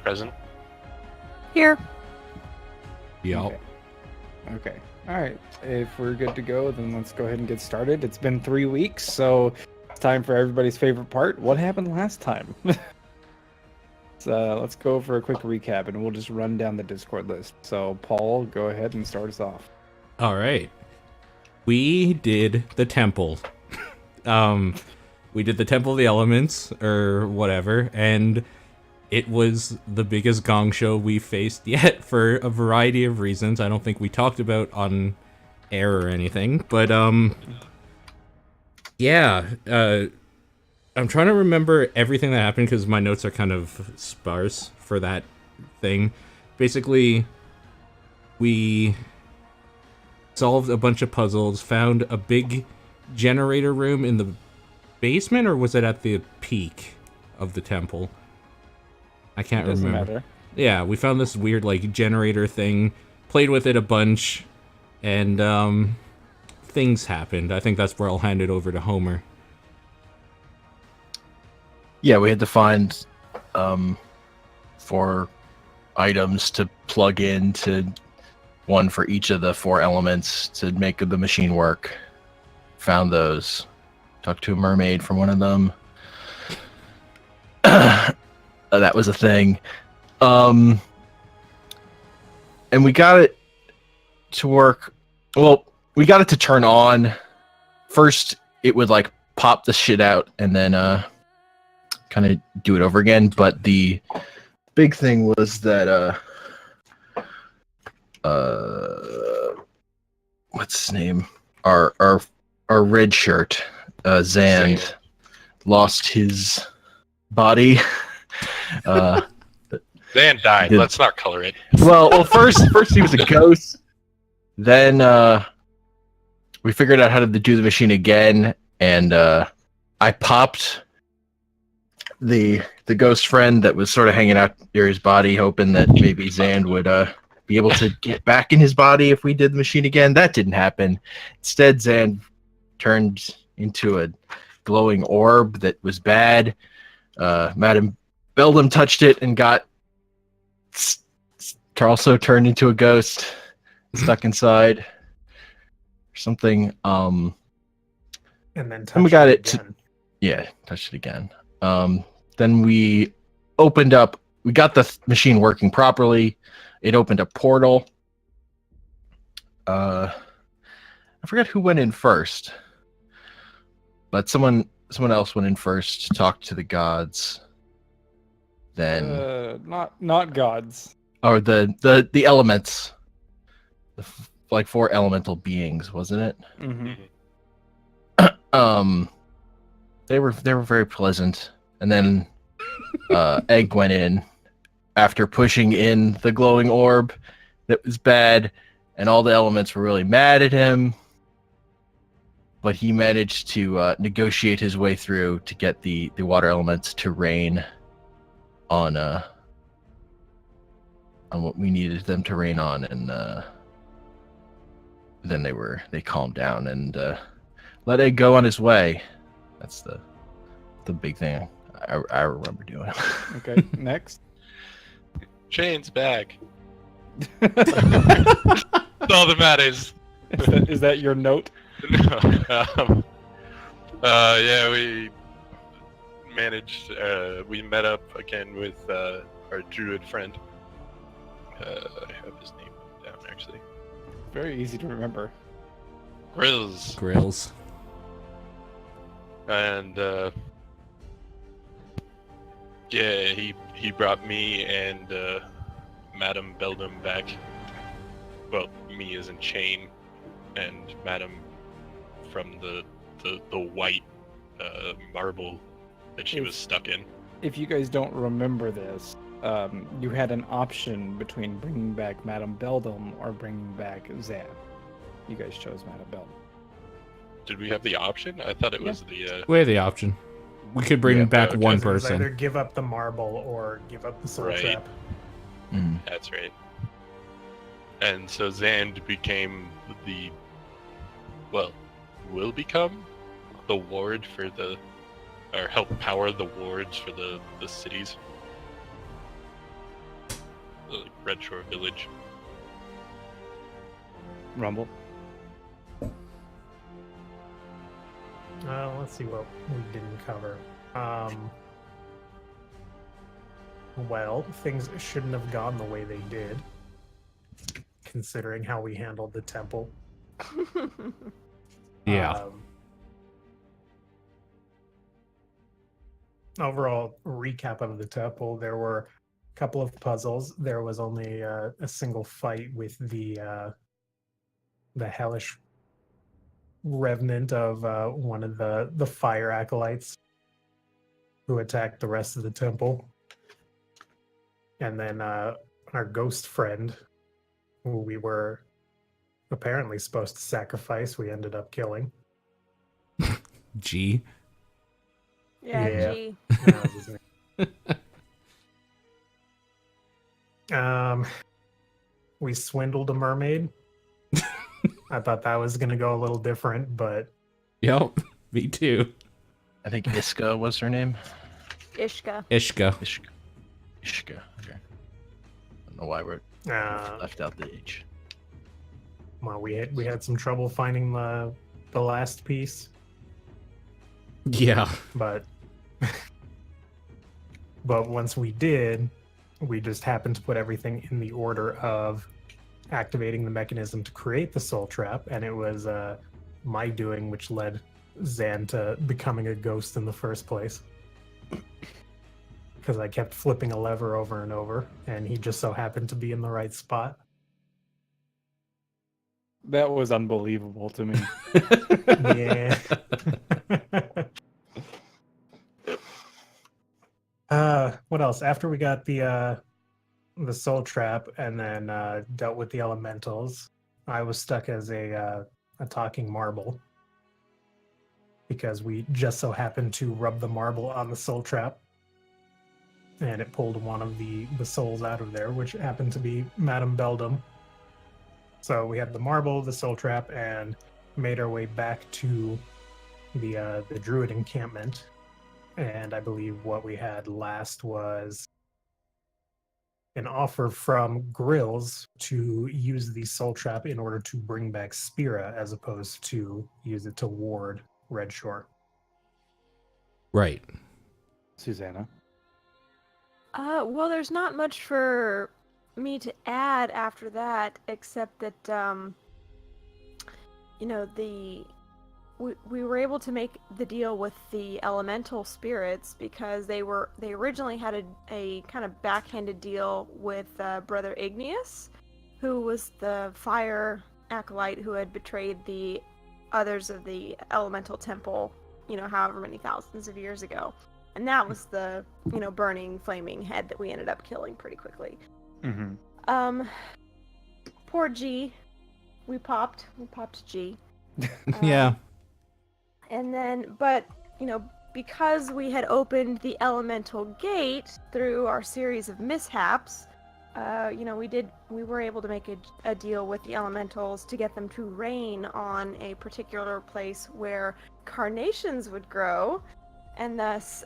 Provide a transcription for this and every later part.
Present. Here. Yup. Okay. All right. If we're good to go, then let's go ahead and get started. It's been 3 weeks, so it's time for everybody's favorite part. What happened last time? So let's go for a quick recap, and we'll just run down the Discord list. So, Paul, go ahead and start us off. All right. We did the temple. We did the Temple of the Elements, or whatever, and it was the biggest gong show we faced yet for a variety of reasons. I don't think we talked about on air or anything, but yeah. I'm trying to remember everything that happened because my notes are kind of sparse for that thing. Basically, we solved a bunch of puzzles, found a big generator room in the basement, or was it at the peak of the temple? I can't Doesn't remember. matter. Yeah, we found this weird like generator thing, played with it a bunch, and things happened. I think that's where I'll hand it over to Homer. Yeah, we had to find 4 items to plug into, one for each of the 4 elements to make the machine work. Found those. Talked to a mermaid from one of them. That was a thing. And we got it to work. Well, we got it to turn on. First, it would like pop the shit out and then kind of do it over again. But the big thing was that what's his name? Our red shirt, Zand, lost his body. Zand died. Let's not color it. Well, first he was a ghost. Then we figured out how to do the machine again, and I popped the ghost friend that was sort of hanging out near his body, hoping that maybe Zand would be able to get back in his body if we did the machine again. That didn't happen. Instead, Zand turned into a glowing orb that was bad. Madame Beldam touched it and got also turned into a ghost, stuck inside or something. And then we got it again. Yeah, touched it again. Then we opened up. We got the machine working properly. It opened a portal. I forgot who went in first, but someone else went in first to talk to the gods. Then not gods. Or the elements, like 4 elemental beings, wasn't it? Mm-hmm. They were very pleasant, and then Egg went in after pushing in the glowing orb that was bad, and all the elements were really mad at him. But he managed to negotiate his way through to get the water elements to rain on what we needed them to rain on, and then they calmed down and let Egg go on his way. That's the big thing I remember doing. Okay, next. Shane's back. That's all that matters. Is that your note? Yeah, we managed. We met up again with our druid friend. I have his name down actually. Very easy to remember. Grills. And yeah, he brought me and Madame Beldam back. Well, me as in chain, and Madame from the white marble that she was stuck in. If you guys don't remember this, you had an option between bringing back Madame Beldam or bringing back Zan. You guys chose Madame Beldam. Did we have the option? I thought it was the... We had the option. We could bring back okay. one It was either person. give up the marble or give up the soul Right. trap. That's right. And so Zand became will become the ward for or help power the wards for the cities. Red Shore Village. Rumble. Let's see what we didn't cover. Well, things shouldn't have gone the way they did, considering how we handled the temple. Yeah. Overall recap of the temple, there were a couple of puzzles. There was only a single fight with the hellish revenant of one of the fire acolytes who attacked the rest of the temple. And then our ghost friend, who we were apparently supposed to sacrifice, we ended up killing. G. Yeah, Yeah. gee. That was his name. We swindled a mermaid. I thought that was going to go a little different, but Yep. Me too. I think Iska was her name. Ishka. Ishka. Ishka. Okay. I don't know why we're uh, left out the H. well, we had some trouble finding the last piece, Yeah. but once we did, we just happened to put everything in the order of activating the mechanism to create the soul trap, and it was my doing which led Zan to becoming a ghost in the first place. Because I kept flipping a lever over and over, and he just so happened to be in the right spot. That was unbelievable to me. Yeah. What else? After we got the soul trap and then dealt with the elementals, I was stuck as a talking marble because we just so happened to rub the marble on the soul trap, and it pulled one of the souls out of there, which happened to be Madame Beldam. So we had the marble, the soul trap, and made our way back to the druid encampment. And I believe what we had last was an offer from Grills to use the soul trap in order to bring back Spira, as opposed to use it to ward Red Shore. Right. Susanna. Well, there's not much for me to add after that, except that, we were able to make the deal with the elemental spirits because they originally had a kind of backhanded deal with Brother Igneous, who was the fire acolyte who had betrayed the others of the elemental temple, however many thousands of years ago. And that was the, burning, flaming head that we ended up killing pretty quickly. Mm-hmm. Poor G. We popped G. Yeah. And then, but, because we had opened the elemental gate through our series of mishaps, we were able to make a deal with the elementals to get them to rain on a particular place where carnations would grow. And thus,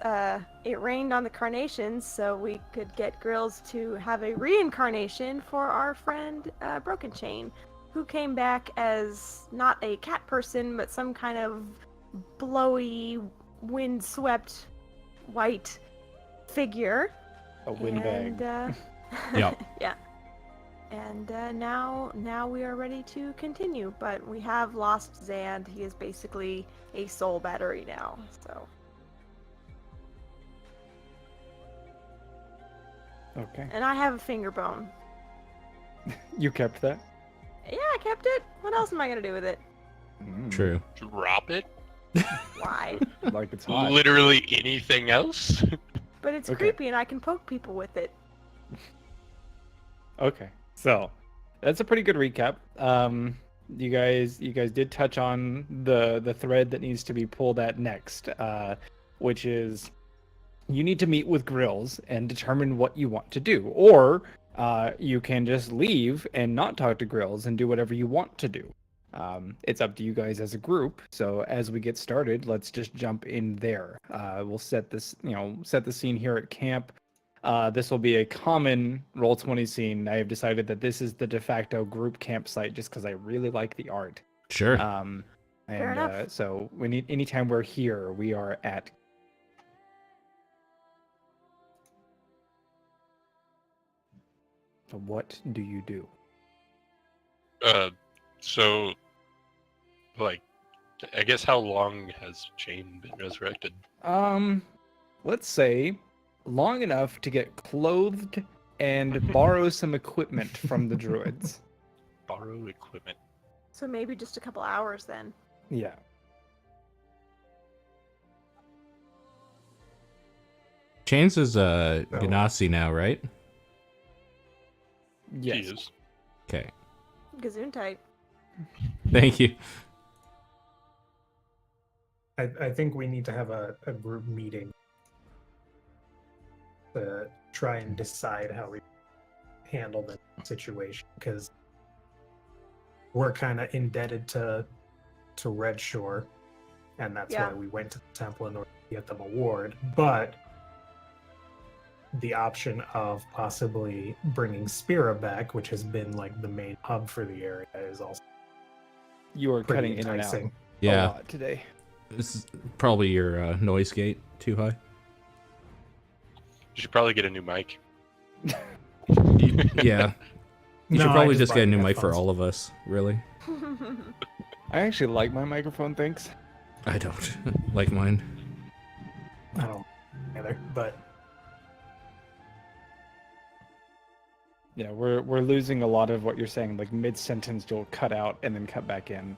it rained on the carnations, so we could get Grills to have a reincarnation for our friend Broken Chain, who came back as not a cat person, but some kind of blowy, wind-swept white figure. A windbag. And, Yep. yeah. And now we are ready to continue, but we have lost Zand. He is basically a soul battery now, so... Okay. And I have a finger bone. You kept that? Yeah, I kept it. What else am I gonna do with it? True. Drop it? Why? Like it's hot. Literally anything else? But it's Okay. creepy and I can poke people with it. Okay, so that's a pretty good recap. You guys did touch on the thread that needs to be pulled at next, which is you need to meet with Grills and determine what you want to do, or you can just leave and not talk to Grills and do whatever you want to do. It's up to you guys as a group. So as we get started, let's just jump in there. We'll set the scene here at camp. This will be a common Roll20 scene. I have decided that this is the de facto group campsite just because I really like the art. Sure. Fair enough. So we need anytime we're here, we are at. So what do you do? So, like, I guess how long has Chain been resurrected? Let's say long enough to get clothed and borrow some equipment from the druids. Borrow equipment. So maybe just a couple hours then. Yeah. Chains is Ganassi now, right? Yes. He is. Okay. Gazoon type. Thank you. I think we need to have a group meeting to try and decide how we handle the situation, because we're kind of indebted to Red Shore, and that's Yeah. why we went to the temple in order to get them a ward. But the option of possibly bringing Spira back, which has been like the main hub for the area, is also You are pretty cutting in and out enticing. a Yeah. lot today. This is probably your noise gate too high. You should probably get a new mic. Yeah. You No, should I probably just buy get a new mic for headphones. all of us, really. I actually like my microphone, thanks. I don't like mine. I don't either, but Yeah, we're losing a lot of what you're saying. Like mid-sentence, you'll cut out and then cut back in.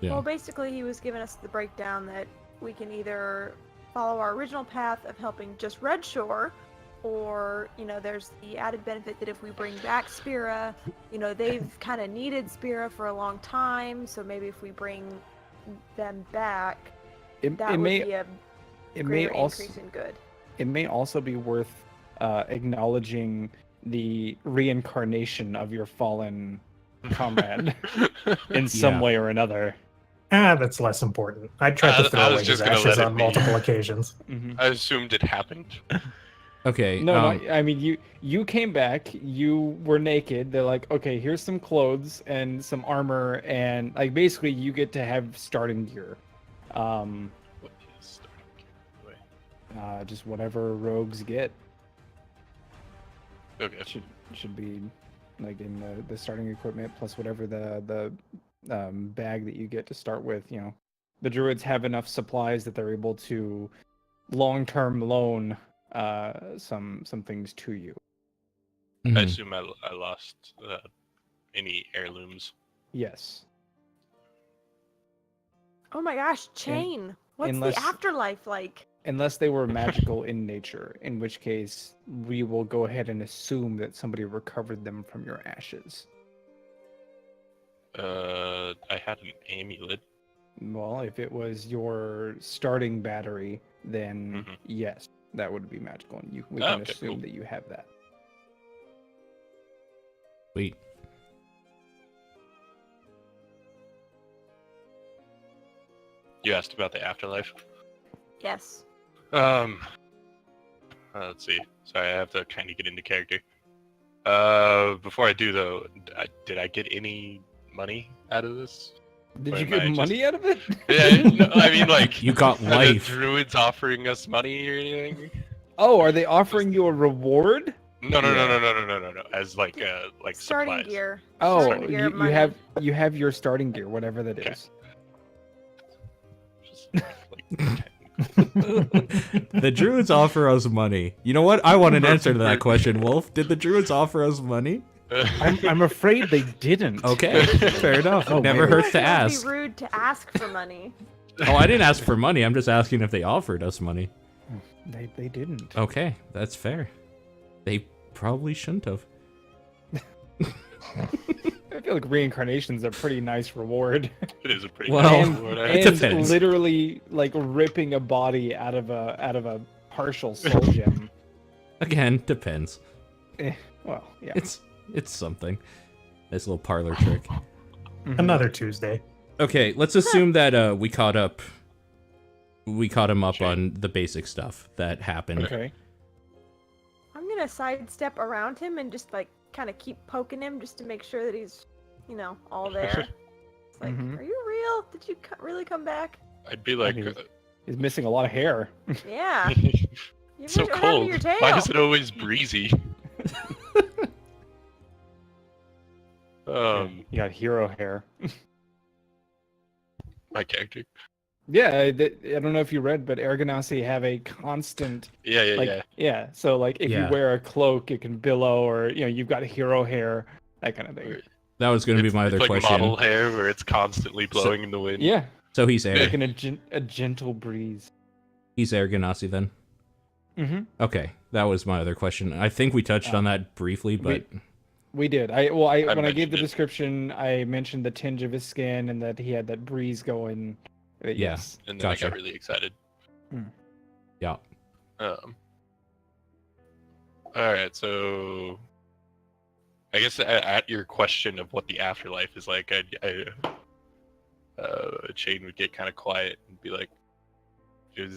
Yeah. Well, basically, he was giving us the breakdown that we can either follow our original path of helping just Red Shore, or, you know, there's the added benefit that if we bring back Spira, you know, they've kind of needed Spira for a long time, so maybe if we bring them back, that would be a it may greater also increase in good. it may also be worth acknowledging the reincarnation of your fallen comrade in some Yeah. way or another. that's less important. I tried I to throw was away his just gonna ashes let it on be. multiple occasions. I assumed it happened. Okay. No, I mean you came back, you were naked. They're like, okay, here's some clothes and some armor, and like basically you get to have starting gear. What is starting? Wait. Just whatever rogues get Okay. should be like in the starting equipment plus whatever the bag that you get to start with. You know, the druids have enough supplies that they're able to long-term loan some things to you. I Mhm. assume I lost any heirlooms. Yes. Oh my gosh, Chain! What's unless- the afterlife like? Unless they were magical in nature, in which case we will go ahead and assume that somebody recovered them from your ashes. I had an amulet. Well, if it was your starting battery, then Mhm. yes, that would be magical, and we Oh, can okay, assume cool. that you have that. Sweet. You asked about the afterlife. Yes. Let's see. Sorry, I have to kind of get into character. Before I do though, did I get any money out of this? Did Or you am get I money out of it? Yeah, no, I mean like You got are the life. druids offering us money or anything? Oh, are they offering you a reward? No, no, no, Yeah. no, no, no, no, no. As like Starting supplies. gear. Oh, Starting gear of you money. have your starting gear, whatever that Okay. is. Just, like, The druids offer us money. You know what? I want an answer to that question, Wolf. Did the druids offer us money? I'm afraid they didn't. Okay, fair enough. Oh, Never man. hurts to It would ask. be rude to ask for money. Oh, I didn't ask for money. I'm just asking if they offered us money. They didn't. Okay, that's fair. They probably shouldn't have. I feel like reincarnation's a pretty nice reward. It is a pretty Well, nice and reward, it and depends. literally like ripping a body out of a partial soul gem. Again, depends. Well, yeah. It's something. Nice little parlor trick. Mhm. Another Tuesday. Okay, let's assume that we caught him up Sure. on the basic stuff that happened. Okay. gonna sidestep around him and just like kind of keep poking him just to make sure that he's, all there. It's like, Mhm. are you real? Did you really come back? I'd be like, He's missing a lot of hair. Yeah. it's so What happened to cold. your tail? Why is it always breezy? You got hero hair. My character. Yeah, I don't know if you read, but Ergonasi have a constant Yeah. So like if Yeah. you wear a cloak, it can billow, or you've got hero hair, that kind of thing. That was going to be my other it's like question. model hair where it's constantly blowing in the wind. Yeah, So he's air. like in a gentle breeze. He's Air Ganassi then. Mm-hmm. Okay, that was my other question. I think we touched on that briefly, but We did. When I gave mentioned the it. description, I mentioned the tinge of his skin and that he had that breeze going. Yes. And then I Gotcha. got really excited. yeah. Alright, so I guess at your question of what the afterlife is like, Shane would get kind of quiet and be like, it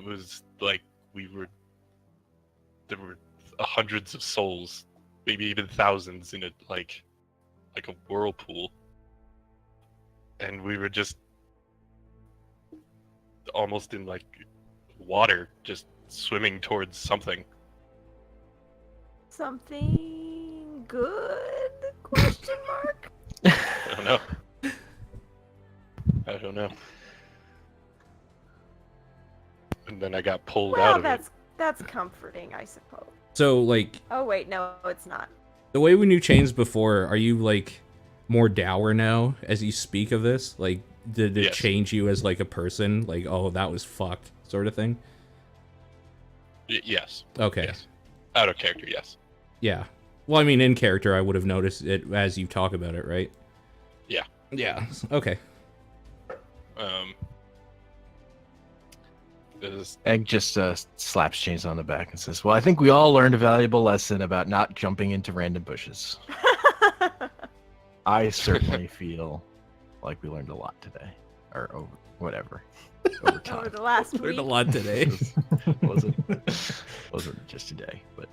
was like there were hundreds of souls, maybe even thousands in it, like a whirlpool, and we were just almost in like water, just swimming towards something. Something good? Question mark. I don't know. I don't know. And then I got pulled out Well, of it. that's comforting, I suppose. So, like, Oh wait, no, it's not. the way we knew Chains before, are you, like, more dour now as you speak of this? Like, did it Yes. change you as, like, a person? Like, oh, that was fucked, sort of thing? Yes. Okay. Yes. Out of character, yes. Yeah. Well, I mean, in character, I would have noticed it as you talk about it, right? Yeah. Yeah. Okay. Egg just slaps Chains on the back and says, "Well, I think we all learned a valuable lesson about not jumping into random bushes. I certainly feel like we learned a lot today, or over whatever, over time. Over the last Learned week. a lot today. wasn't just today, but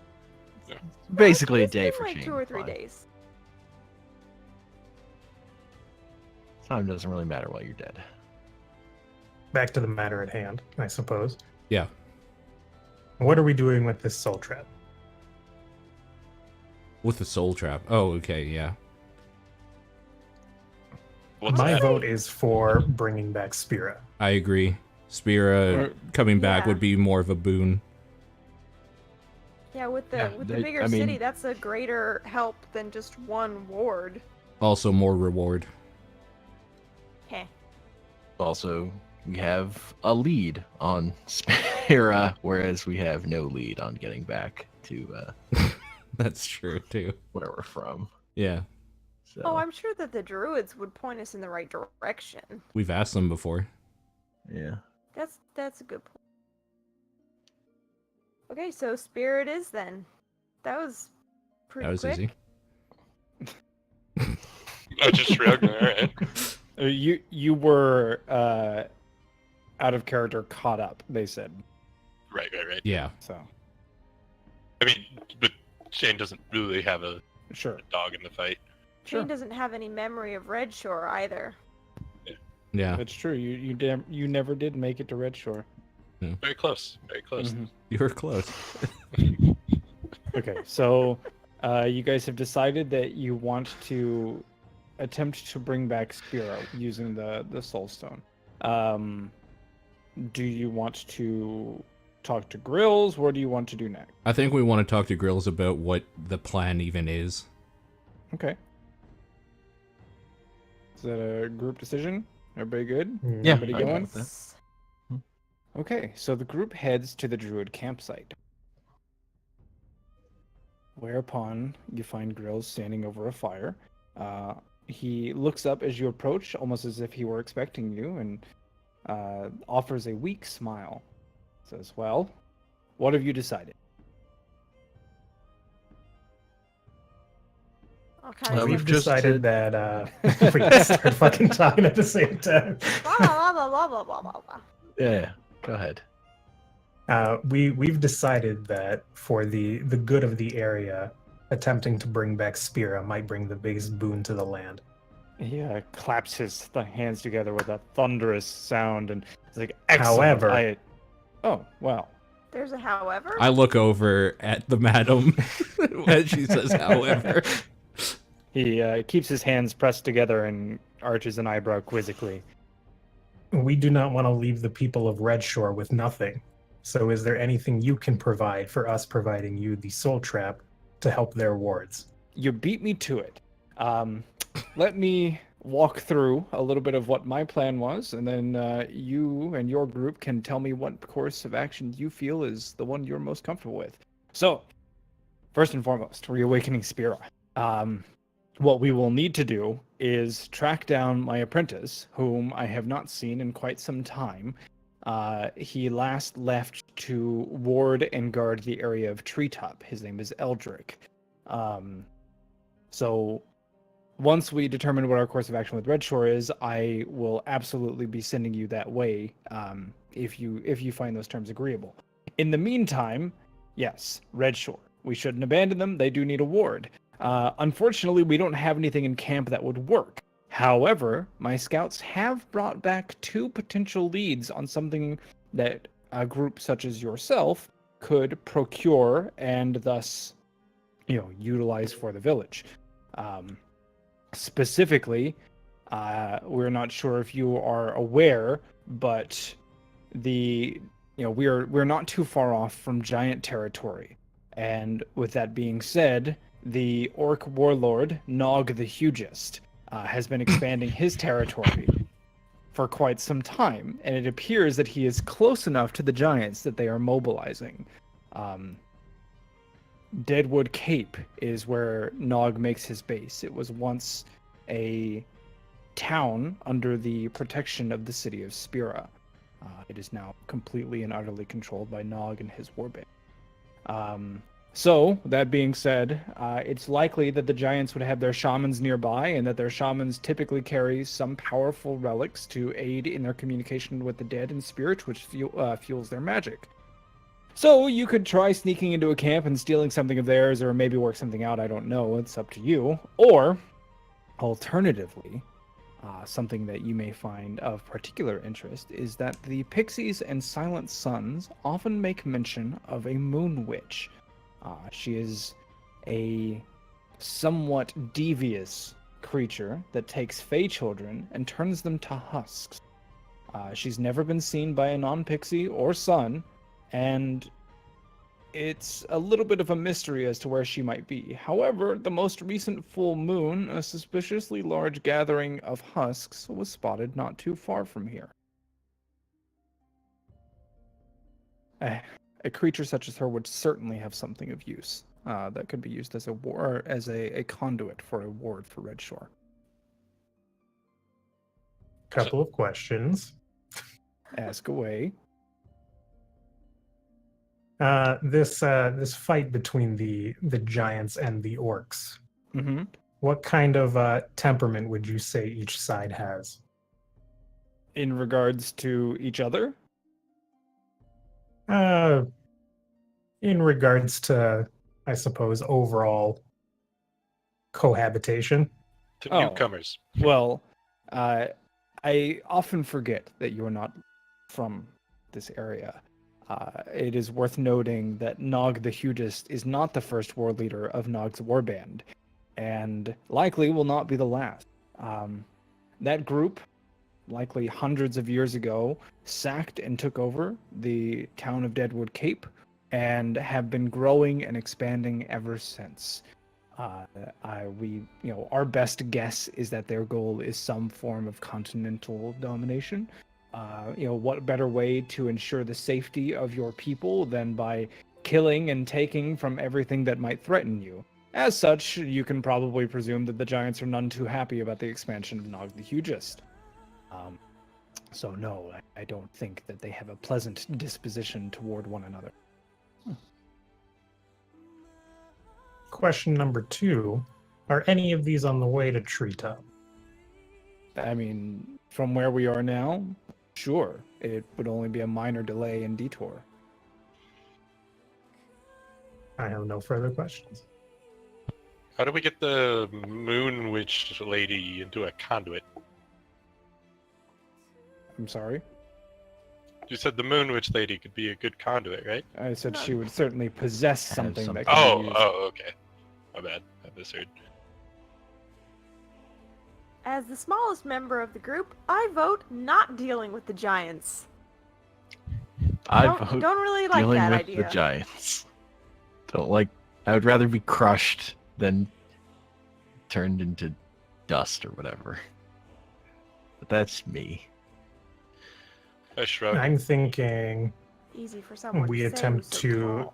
Yeah. basically a It's day been for like Chains. 2 or 3 Fine. days. Time doesn't really matter while you're dead. Back to the matter at hand, I suppose. Yeah. What are we doing with this soul trap? With the soul trap. Oh, okay, yeah. What's My that? vote is for bringing back Spira. I agree. Spira coming back Yeah. would be more of a boon. Yeah, with the Yeah, with the they- bigger I mean- city, that's a greater help than just one ward. Also more reward. Heh. Also, we have a lead on Spira, whereas we have no lead on getting back to That's true, too. where we're from. Yeah. So, Oh, I'm sure that the druids would point us in the right direction. We've asked them before. yeah. That's a good point. Okay, so spirit is then. That was pretty That was quick. easy. I just shrugged. Alright. You were out of character, caught up. They said Right. Yeah. so. I mean, but Shane doesn't really have a Sure. dog in the fight. Shane Sure. doesn't have any memory of Red Shore either. Yeah. That's true. You never did make it to Red Shore. Very close. Very close. Mhm. You were close. Okay, so you guys have decided that you want to attempt to bring back Spiro using the Soul Stone. Do you want to talk to Grills? What do you want to do next? I think we want to talk to Grills about what the plan even is. Okay. Is that a group decision? Everybody good? Yeah, Everybody I going? got that. Okay, so the group heads to the Druid campsite. Whereupon you find Grills standing over a fire. He looks up as you approach, almost as if he were expecting you, and offers a weak smile. Says, "Well, what have you decided?" I'll kind of we've We've just decided that we can start fucking talking at the same time. blah blah blah blah blah blah blah blah. Yeah, go ahead. We've decided that for the good of the area, attempting to bring back Spira might bring the biggest boon to the land. He claps his hands together with a thunderous sound, and it's like, excellent. However, Oh, wow. There's a however? I look over at the madam as she says, however. He keeps his hands pressed together and arches an eyebrow quizzically. we do not want to leave the people of Redshore with nothing. So is there anything you can provide for us providing you the soul trap to help their wards? You beat me to it. Let me walk through a little bit of what my plan was, and then you and your group can tell me what course of action you feel is the one you're most comfortable with. So, first and foremost, reawakening Spira. What we will need to do is track down my apprentice, whom I have not seen in quite some time. He last left to ward and guard the area of Treetop. His name is Eldrick. So once we determine what our course of action with Redshore is, I will absolutely be sending you that way, if you find those terms agreeable. In the meantime, yes, Redshore. We shouldn't abandon them. They do need a ward. Unfortunately, we don't have anything in camp that would work. However, my scouts have brought back 2 potential leads on something that a group such as yourself could procure and thus, utilize for the village. Specifically, we're not sure if you are aware, but we're not too far off from giant territory. And with that being said, the orc warlord, Nog the Hugest, has been expanding his territory for quite some time, and it appears that he is close enough to the giants that they are mobilizing. Deadwood Cape is where Nog makes his base. It was once a town under the protection of the city of Spira. It is now completely and utterly controlled by Nog and his warband. So, that being said, it's likely that the giants would have their shamans nearby, and that their shamans typically carry some powerful relics to aid in their communication with the dead and spirit, which fuels their magic. So, you could try sneaking into a camp and stealing something of theirs, or maybe work something out, I don't know, it's up to you. Or, alternatively, something that you may find of particular interest is that the Pixies and Silent Suns often make mention of a moon witch. She is a somewhat devious creature that takes fey children and turns them to husks. She's never been seen by a non-pixie or sun, and it's a little bit of a mystery as to where she might be. However, the most recent full moon, a suspiciously large gathering of husks, was spotted not too far from here. A creature such as her would certainly have something of use that could be used as a conduit for a ward for Redshore. Couple of questions. Ask away. This fight between the giants and the orcs. Mm-hmm. What kind of temperament would you say each side has? In regards to each other? In regards to, I suppose, overall cohabitation. To newcomers. Well, I often forget that you're not from this area. It is worth noting that Nog the Hugest is not the first war leader of Nog's warband, and likely will not be the last. That group, likely hundreds of years ago, sacked and took over the town of Deadwood Cape, and have been growing and expanding ever since. Our best guess is that their goal is some form of continental domination. What better way to ensure the safety of your people than by killing and taking from everything that might threaten you? As such, you can probably presume that the giants are none too happy about the expansion of Nog the Hugest. So no, I don't think that they have a pleasant disposition toward one another. Question number 2, are any of these on the way to Treetop? I mean, from where we are now, sure. It would only be a minor delay and detour. I have no further questions. How do we get the moon witch lady into a conduit? I'm sorry. You said the moon witch lady could be a good conduit, right? I said she would certainly possess Have something something. that can be used. Okay. My bad. I misheard. As the smallest member of the group, I vote not dealing with the giants. I Don't vote really like dealing that with idea. the giants. Don't like. I would rather be crushed than turned into dust or whatever. But that's me. I shrug. I'm thinking Easy for someone we to say attempt who's so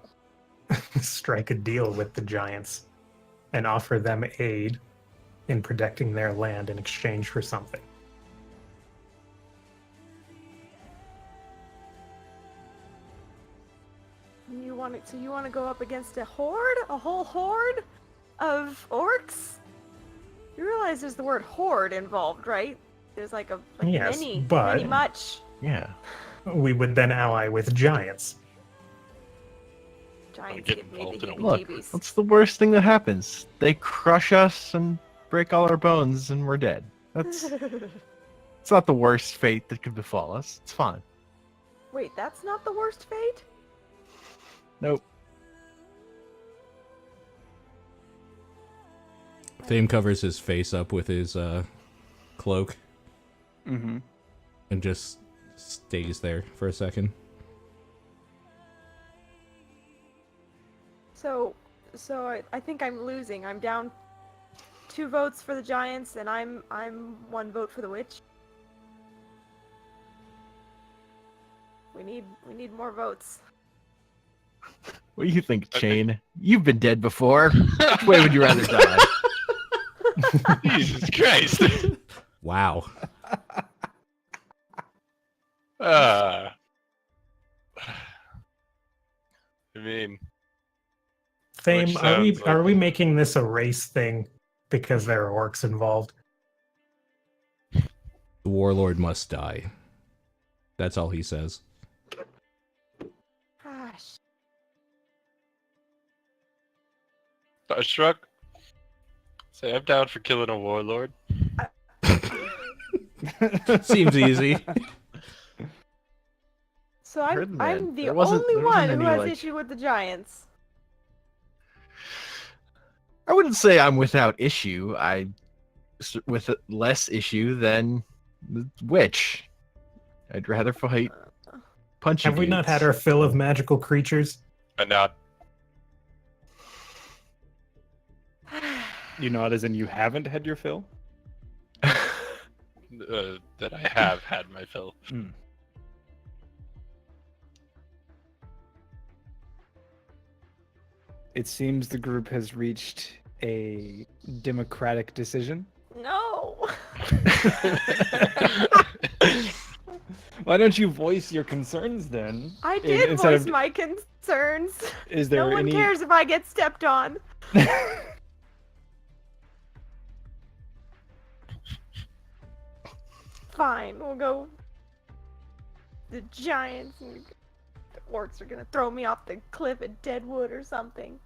to tall. strike a deal with the giants and offer them aid in protecting their land in exchange for something. So you want to go up against a horde? A whole horde of orcs? You realize there's the word horde involved, right? There's like Yes, many, but- many much. Yeah. We would then ally with giants. Giants get give me involved the in a Look, heebie-jeebies. what's the worst thing that happens? They crush us and break all our bones, and we're dead. That's. It's not the worst fate that could befall us. It's fine. Wait, that's not the worst fate? Nope. Thame covers his face up with his cloak Mm-hmm. and just stays there for a second. So I think I'm losing. I'm down 2 votes for the giants, and I'm 1 vote for the witch. We need more votes. What do you think, Chain? You've been dead before. Which way would you rather die? Jesus Christ. Wow. I mean, Fame, Which are we sounds are like- we making this a race thing because there are orcs involved? The warlord must die. That's all he says. Gosh. I shrug. Say I'm down for killing a warlord. Seems easy. So heard that. I'm the There wasn't only one who any, has like- issue with the giants. I wouldn't say I'm without issue. With less issue than the witch. I'd rather fight punchy Have we not had our fill of magical creatures? And now, You nod as in you haven't had your fill? that I have had my fill. It seems the group has reached a democratic decision. No. Why don't you voice your concerns then? I did instead voice of- my concerns. Is there No one any? cares if I get stepped on. Fine, we'll go. The giants and the orcs are gonna throw me off the cliff at Deadwood or something.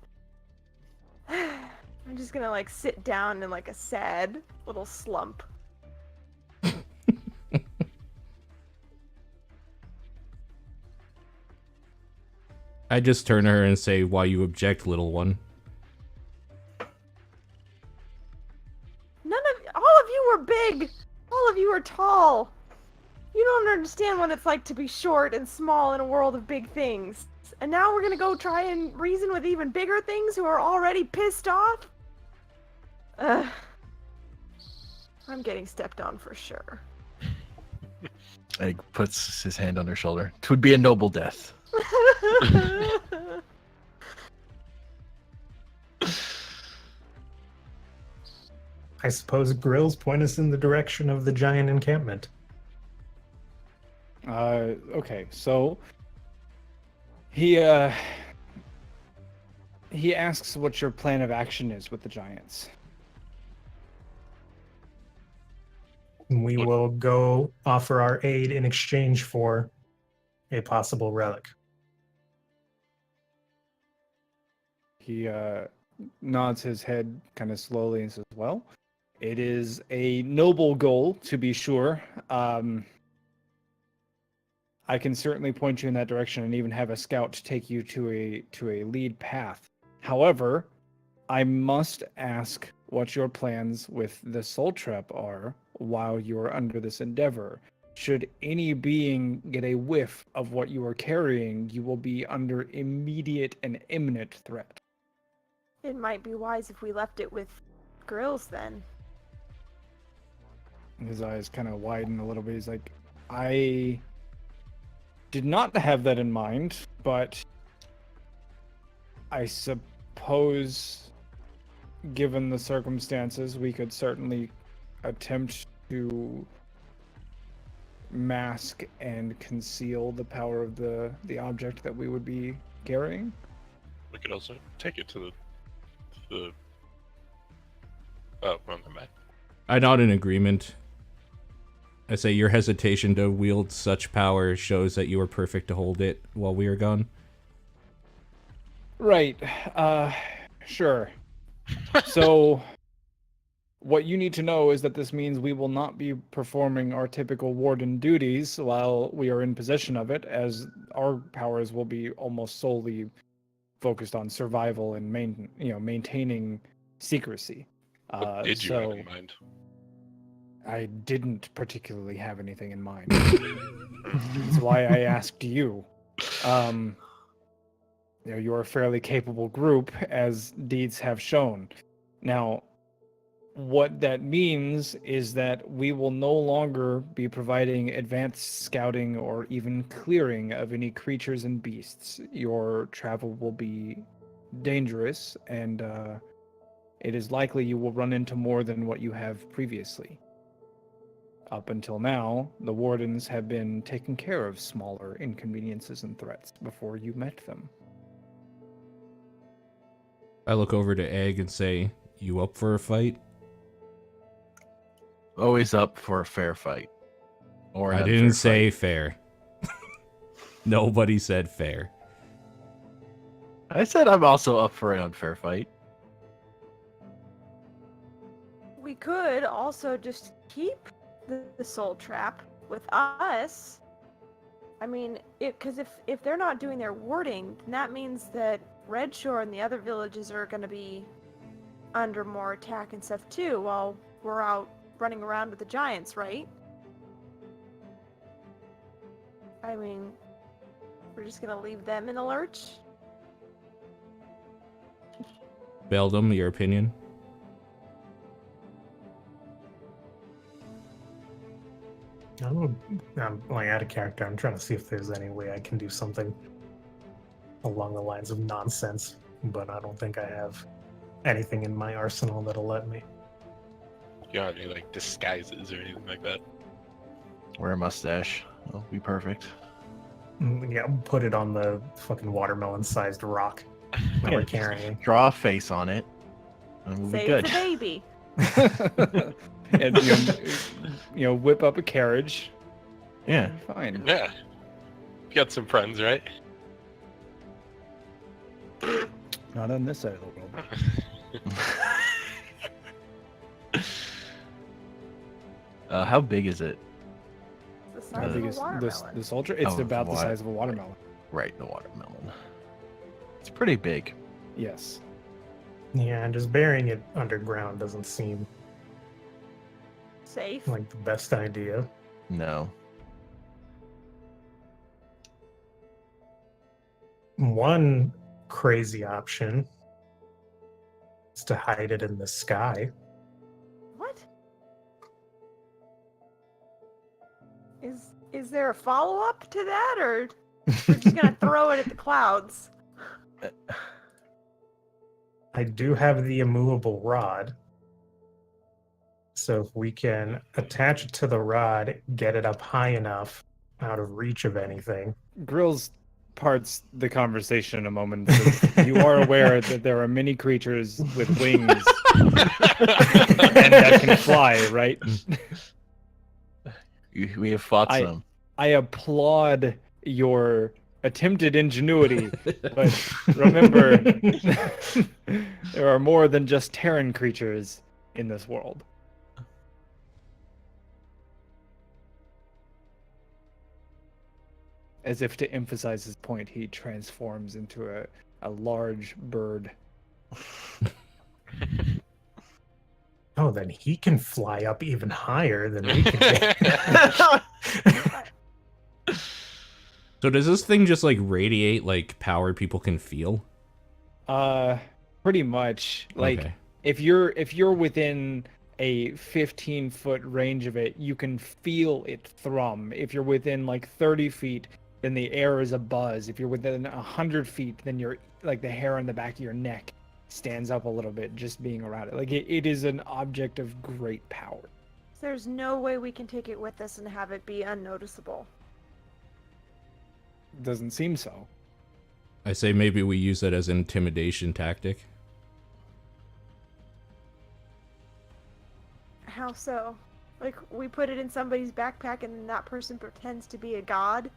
I'm just gonna sit down in a sad little slump. I just turn to her and say, "Why you object, little one?" All of you are big. All of you are tall. You don't understand what it's like to be short and small in a world of big things. And now we're gonna go try and reason with even bigger things who are already pissed off? Ugh. I'm getting stepped on for sure. Egg puts his hand on her shoulder. 'Twould be a noble death. I suppose grills point us in the direction of the giant encampment. Okay, so he asks what your plan of action is with the giants. We will go offer our aid in exchange for a possible relic. He nods his head kind of slowly and says, "Well, it is a noble goal, to be sure. I can certainly point you in that direction and even have a scout take you to a lead path. However, I must ask what your plans with the soul trap are while you are under this endeavor. Should any being get a whiff of what you are carrying, you will be under immediate and imminent threat." It might be wise if we left it with Grills then. His eyes kind of widen a little bit. He's like, "I did not have that in mind, but I suppose, given the circumstances, we could certainly attempt to mask and conceal the power of the object that we would be carrying." We could also take it to the oh, well, never mind. I nod in agreement. I say your hesitation to wield such power shows that you were perfect to hold it while we are gone. Right. Sure. So, what you need to know is that this means we will not be performing our typical warden duties while we are in possession of it, as our powers will be almost solely focused on survival and maintaining secrecy. What did you have in mind? I didn't particularly have anything in mind. That's why I asked you. You're a fairly capable group, as deeds have shown. Now, what that means is that we will no longer be providing advanced scouting or even clearing of any creatures and beasts. Your travel will be dangerous, and it is likely you will run into more than what you have previously. Up until now, the wardens have been taking care of smaller inconveniences and threats before you met them. I look over to Egg and say, "You up for a fight?" Always up for a fair fight. Or an I unfair didn't say fight. fair. Nobody said fair. I said I'm also up for an unfair fight. We could also just keep the soul trap with us. I mean, because if they're not doing their warding, then that means that Redshore and the other villages are going to be under more attack and stuff too, while we're out running around with the giants, right? I mean, we're just going to leave them in the lurch? Beldum, your opinion? I'm like out of character. I'm trying to see if there's any way I can do something along the lines of nonsense, but I don't think I have anything in my arsenal that'll let me. You don't have any like disguises or anything like that. Wear a mustache. That'll be perfect. Yeah, put it on the fucking watermelon-sized rock that we're carrying. Draw a face on it, and we'll be Say good. it's a baby. And whip up a carriage. Yeah. Fine. Yeah. You got some friends, right? Not on this side of the world. How big is it? The I size think of it's a watermelon. the soldier. It's Oh, about the what? size of a watermelon. Right, the watermelon. It's pretty big. Yes. Yeah, and just burying it underground doesn't seem Safe. like the best idea. No. One crazy option is to hide it in the sky. What? Is there a follow-up to that, or we're just gonna throw it at the clouds? I do have the immovable rod. So if we can attach it to the rod, get it up high enough out of reach of anything. Grills parts the conversation in a moment. You are aware that there are many creatures with wings and that can fly, right? We have fought some. I applaud your attempted ingenuity, but remember, there are more than just Terran creatures in this world. As if to emphasize his point, he transforms into a large bird. Oh, then he can fly up even higher than we can. So does this thing just like radiate like power people can feel? Pretty much. Like Okay. if you're within a 15-foot range of it, you can feel it thrum. If you're within like 30 feet, then the air is abuzz. If you're within 100 feet, then you're like the hair on the back of your neck stands up a little bit just being around it. Like it is an object of great power. There's no way we can take it with us and have it be unnoticeable. Doesn't seem so. I say maybe we use that as an intimidation tactic. How so? Like, we put it in somebody's backpack and then that person pretends to be a god?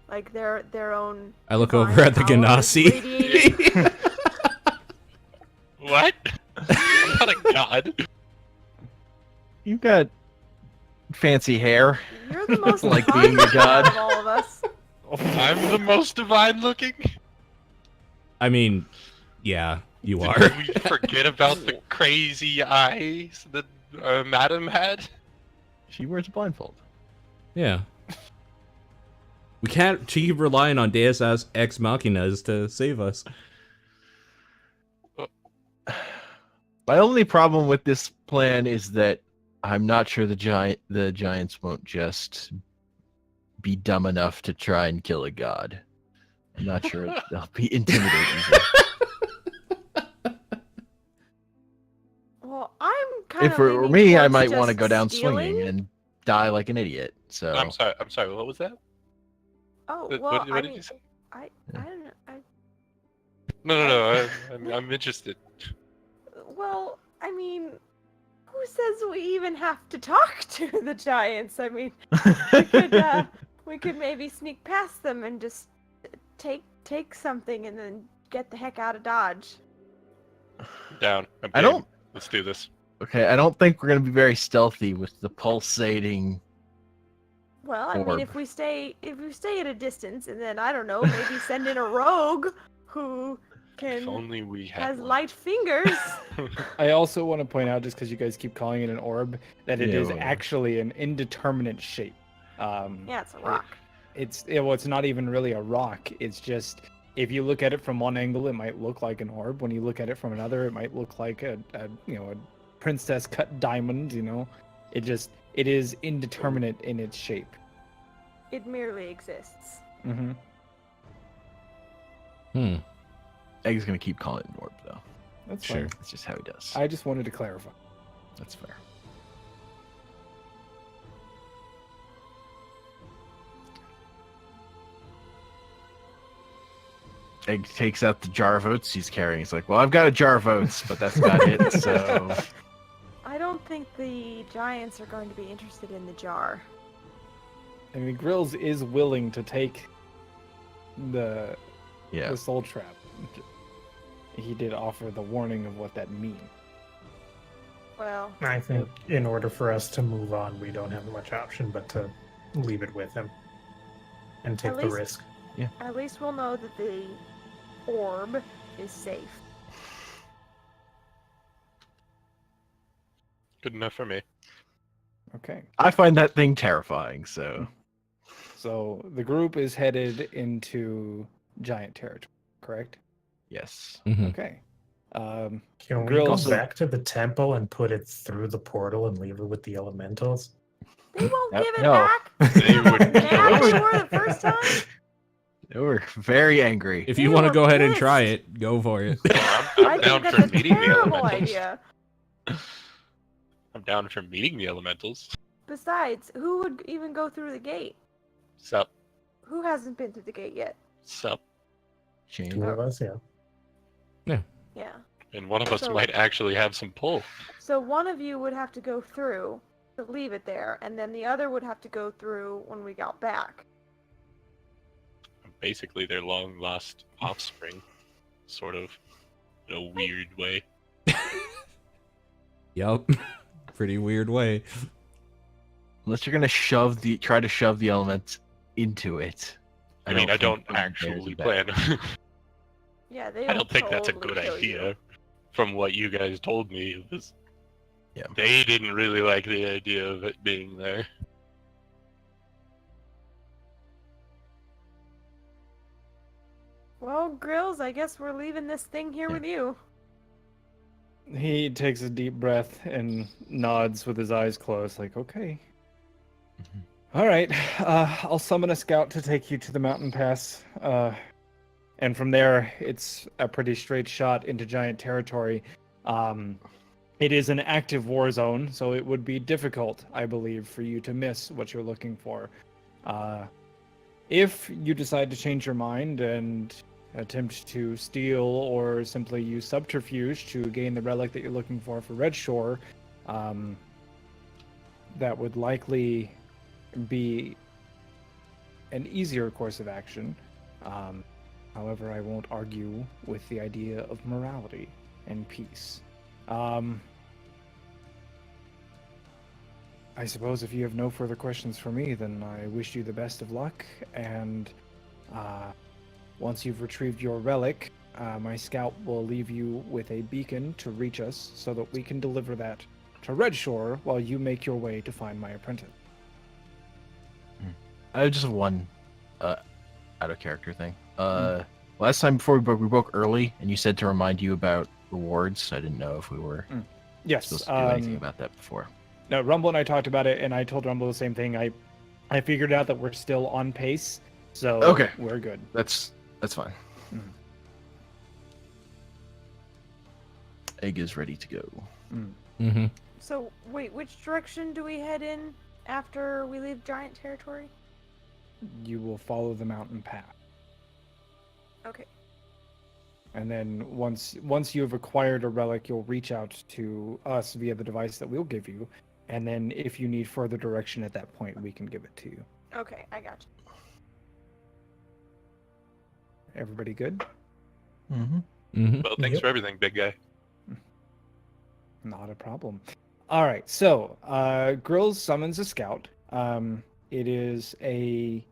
Like, their own... I look divine over at the power is Ganassi. radiating? What? I'm not a god. You've got fancy hair. You're the most Like divine being a god. of all of us. I'm the most divine looking. I mean, yeah, you are. Did we forget about the crazy eyes that Madam had? She wears a blindfold. Yeah. We can't keep relying on Deus Ex Machinas to save us. My only problem with this plan is that I'm not sure the giants won't just be dumb enough to try and kill a god. I'm not sure they'll be intimidating. Well, I'm kind of If it were leaning me, I towards might want to just go down stealing. swinging and die like an idiot. So I'm sorry. What was that? Oh, What, well, what I did mean, you say? I don't know. No. I'm interested. Well, I mean, who says we even have to talk to the giants? I mean, we could maybe sneak past them and just take something and then get the heck out of Dodge. Down. I'm I game. don't- Let's do this. okay, I don't think we're gonna be very stealthy with the pulsating. Well, I mean, Orb. if we stay at a distance and then I don't know, maybe send in a rogue who If can only we had has one. light fingers. I also want to point out, just because you guys keep calling it an orb, that it Yeah, is whatever. actually an indeterminate shape. Yeah, it's a rock. It's not even really a rock. It's just, if you look at it from one angle, it might look like an orb. When you look at it from another, it might look like a princess cut diamond. It is indeterminate in its shape. It merely exists. Mm-hmm. Egg's gonna keep calling it an orb, though. That's Sure. fine. That's just how he does. I just wanted to clarify. That's fair. Egg takes out the jar of oats he's carrying. He's like, well, I've got a jar of oats, but that's about it, so... I don't think the giants are going to be interested in the jar. I mean, Grills is willing to take the Yeah. soul trap. He did offer the warning of what that means. Well, I think in order for us to move on, we don't have much option but to leave it with him and take At the least- risk. at least we'll know that the orb is safe. Good enough for me. Okay. I find that thing terrifying, so... So the group is headed into giant territory, correct? Yes. Mhm. Okay. Can we Grills- go back to the temple and put it through the portal and leave it with the elementals? They won't No- give it no. back. They would Mad kill they us. were the first time. They were very angry. If They you want to were go ahead and pissed. try it, go for it. I'm I down think for that's a meeting the terrible elementals. idea. I'm down for meeting the elementals. Besides, who would even go through the gate? Sup. Who hasn't been through the gate yet? Sup. Two Shane. of us, yeah. Yeah. And one of us So- might actually have some pull. So one of you would have to go through to leave it there, and then the other would have to go through when we got back. basically their long lost offspring, sort of, in a weird way. Yup. Pretty weird way. Unless you're gonna try to shove the elements into it. I mean, I think don't putting theirs actually in bed. plan. Yeah, they I don't think that's a totally good kill idea. you. From what you guys told me, it was, Yeah. they didn't really like the idea of it being there. Well, Grills, I guess we're leaving this thing here Yeah. with you. He takes a deep breath and nods with his eyes closed, like, okay. Mhm. All right, I'll summon a scout to take you to the mountain pass. And from there, it's a pretty straight shot into giant territory. It is an active war zone, so it would be difficult, I believe, for you to miss what you're looking for. If you decide to change your mind and attempt to steal or simply use subterfuge to gain the relic that you're looking for Red Shore, that would likely be an easier course of action. However, I won't argue with the idea of morality and peace. I suppose if you have no further questions for me, then I wish you the best of luck, and once you've retrieved your relic, my scout will leave you with a beacon to reach us so that we can deliver that to Red Shore while you make your way to find my apprentice. I just have one out of character thing. Last time before we broke early, and you said to remind you about rewards. I didn't know if we were Yes. supposed to do anything about that before. No, Rumble and I talked about it, and I told Rumble the same thing. I figured out that we're still on pace, so Okay. we're good. That's fine. Mhm. Egg is ready to go. Mm-hmm. So, wait, which direction do we head in after we leave giant territory? You will follow the mountain path. Okay. And then once you have acquired a relic, you'll reach out to us via the device that we'll give you. And then if you need further direction at that point, we can give it to you. Okay, I got you. Everybody good? Mm-hmm. Mm-hmm. Well, thanks Yep. for everything, big guy. Not a problem. All right, so Grills summons a scout. It is a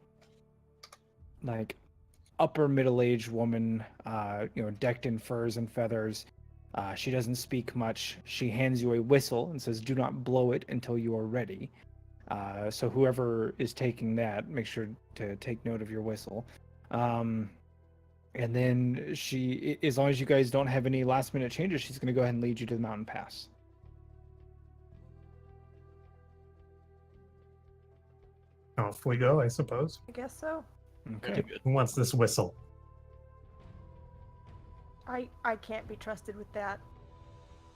upper middle-aged woman, decked in furs and feathers. She doesn't speak much. She hands you a whistle and says, "Do not blow it until you are ready." So whoever is taking that, make sure to take note of your whistle. And then as long as you guys don't have any last-minute changes, she's going to go ahead and lead you to the mountain pass. Off we go, I suppose. I guess so. Okay. Very good. Who wants this whistle? I can't be trusted with that.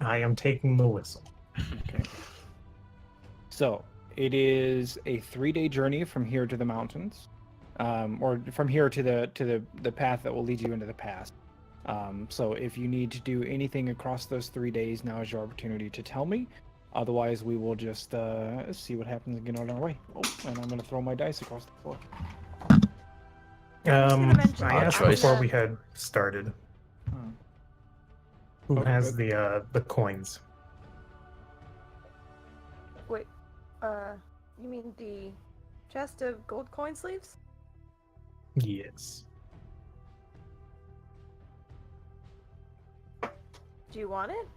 I am taking the whistle. Okay. So it is a 3-day journey from here to the mountains, or from here to the path that will lead you into the pass. So if you need to do anything across those 3 days, now is your opportunity to tell me. Otherwise, we will just see what happens and get on our way. Oh, and I'm going to throw my dice across the floor. mention I Odd asked choice. before we had started. Hmm. Who Okay, has good. the coins? Wait, you mean the chest of gold coin sleeves? Yes. Do you want it?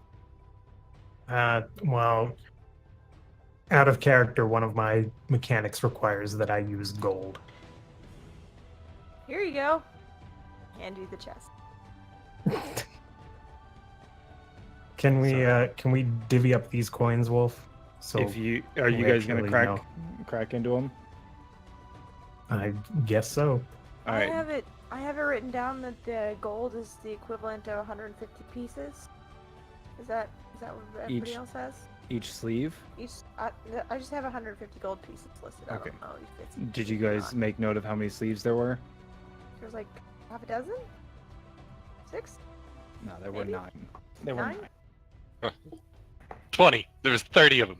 Well, out of character, one of my mechanics requires that I use gold. Here you go. Hand you the chest. Can we divvy up these coins, Wolf? So Are you we guys going to actually crack into them? I guess so. All I right. have it written down that the gold is the equivalent of 150 pieces. Is that what everybody Each. else has? Each sleeve. I just have 150 gold pieces listed. I Okay. don't know if it's Did you guys make note of how many sleeves there were? There's like half a dozen? 6? No, there were Maybe? 9. There were 9? 9. 20. There was 30 of them.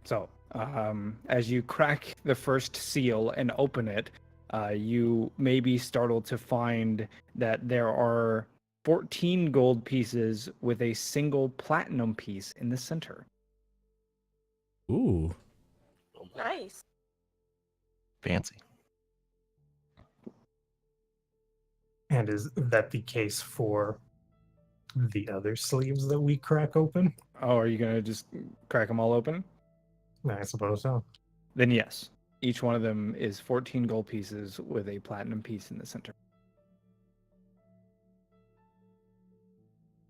So As you crack the first seal and open it, you may be startled to find that there are 14 gold pieces with a single platinum piece in the center. Ooh. Nice. Fancy. And is that the case for the other sleeves that we crack open? Oh, are you going to just crack them all open? I suppose so. Then yes. Each one of them is 14 gold pieces with a platinum piece in the center.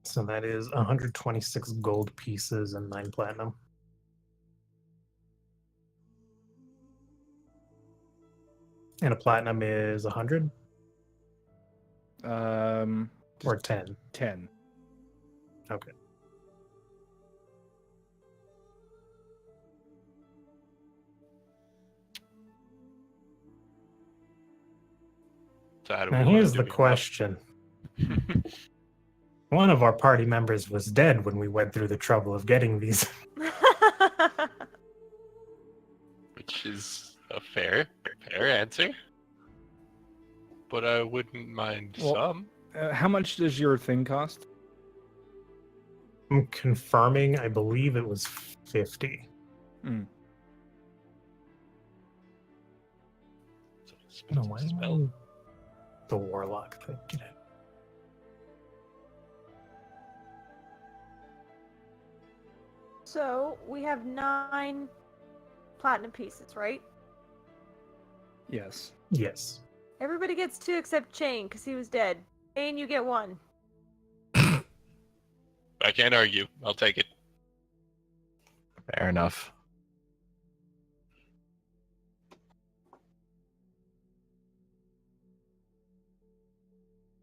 So that is 126 gold pieces and 9 platinum. And a platinum is 100 or 10. 10. Okay. So how do Now we wanna here's do the it? question. One of our party members was dead when we went through the trouble of getting these. Which is a fair answer. But I wouldn't mind Well- some. How much does your thing cost? I'm confirming, I believe it was 50. It's No, an why expensive am I spell. in the warlock thing? Get it. So we have 9 platinum pieces, right? Yes. Yes. Everybody gets 2 except Chain, because he was dead. Chain, you get 1. I can't argue. I'll take it. Fair enough.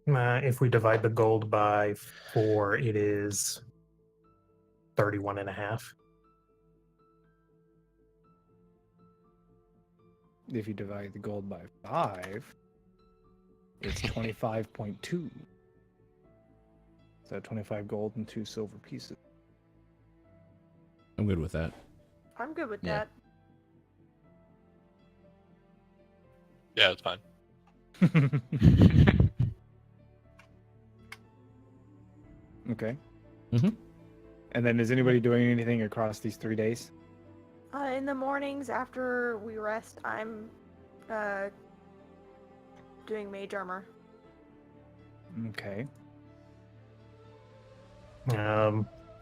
If we divide the gold by 4, it is 31 and a half. If you divide the gold by 5, it's 25.2. So 25 gold and 2 silver pieces. I'm good with that. I'm good with Yeah. that. Yeah, it's fine. Okay. Mhm. And then is anybody doing anything across these 3 days? In the mornings after we rest, I'm doing mage armor. Okay.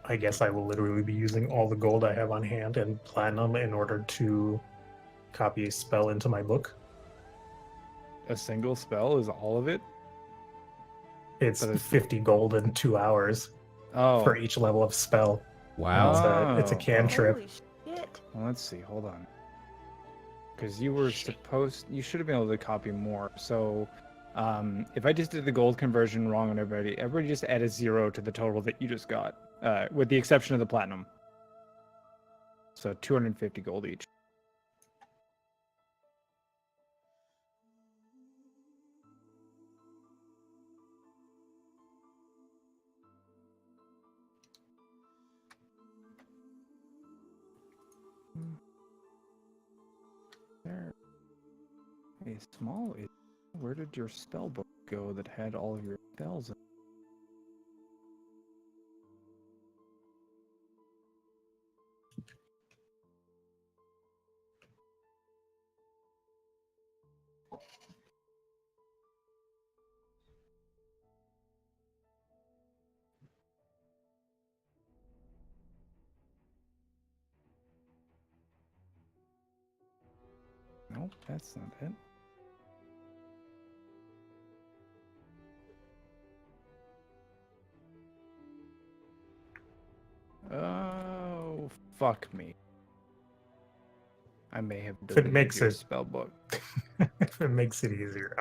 I guess I will literally be using all the gold I have on hand and platinum in order to copy a spell into my book. A single spell is all of it? It's But it's- 50 gold in 2 hours Oh. for each level of spell. Wow. It's a Oh. cantrip. Holy shit. Well, let's see. Hold on. Because you were supposed... You should have been able to copy more. So, if I just did the gold conversion wrong on everybody just add a 0 to the total that you just got. With the exception of the platinum. So 250 gold each. There. A small... Where did your spell book go that had all of your spells in? Nope, that's not it. Oh, fuck me. I may have If it deleted makes your it- spell book. If it makes it easier.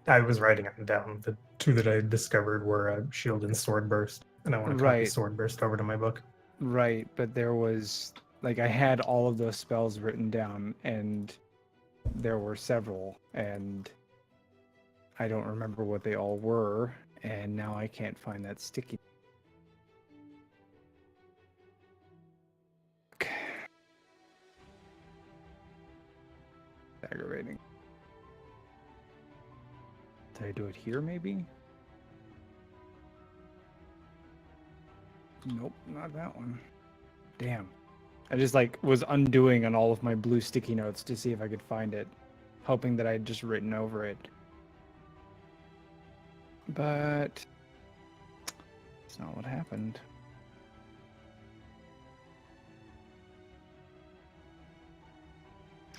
I was writing it down. The 2 that I discovered were shield and sword burst, and I want to copy Right. sword burst over to my book. Right, but there was like I had all of those spells written down and there were several and I don't remember what they all were and now I can't find that sticky. Okay. aggravating. Did I do it here, maybe? Nope, not that one. Damn. I just like was undoing on all of my blue sticky notes to see if I could find it, hoping that I had just written over it. But it's not what happened.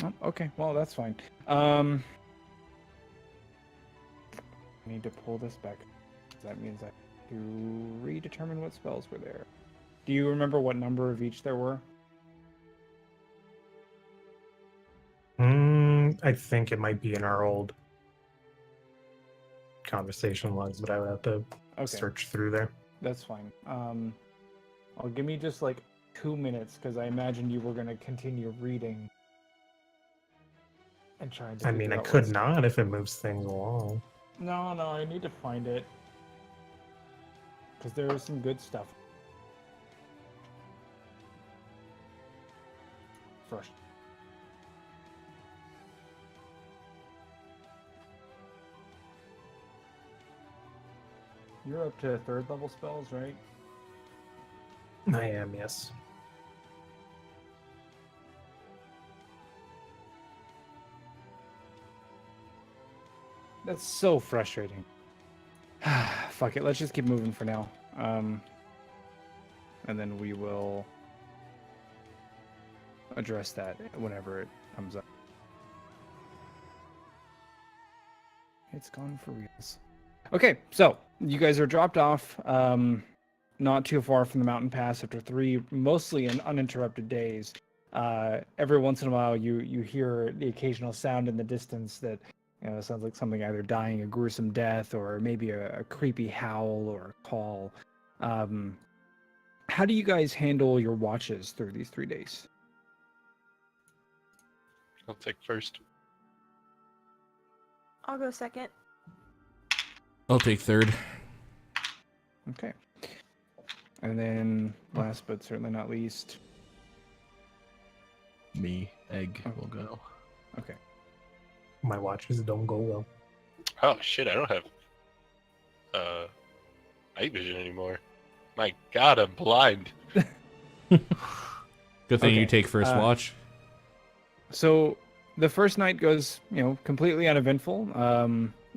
Oh, okay, well that's fine. I need to pull this back. That means I have to redetermine what spells were there. Do you remember what number of each there were? I think it might be in our old conversation logs, but I would have to Okay, search through there. that's fine. I'll give me just like 2 minutes because I imagine you were gonna continue reading and trying to. I mean, figure I out could what's- not if it moves things along. No, I need to find it because there is some good stuff. First. You're up to 3rd level spells, right? I am, yes. That's so frustrating. Fuck it, let's just keep moving for now. And then we will address that whenever it comes up. It's gone for reals. Okay, so you guys are dropped off not too far from the mountain pass after 3 mostly uninterrupted days. Every once in a while you hear the occasional sound in the distance that sounds like something either dying a gruesome death or maybe a creepy howl or a call. How do you guys handle your watches through these 3 days? I'll take first. I'll go second. I'll take third. Okay. And then last but certainly not least. Me, Egg will go. Okay. My watches don't go well. Oh shit, I don't have night vision anymore. My god, I'm blind. Good thing you Okay, take first watch. So the first night goes, completely uneventful.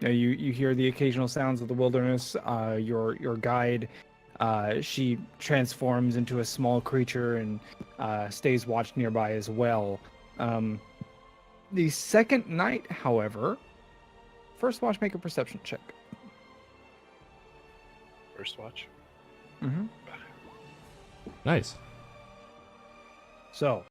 You hear the occasional sounds of the wilderness. Your guide, she transforms into a small creature and stays watch nearby as well. The second night, however, first watch make a perception check. First watch. Mm-hmm. Nice. So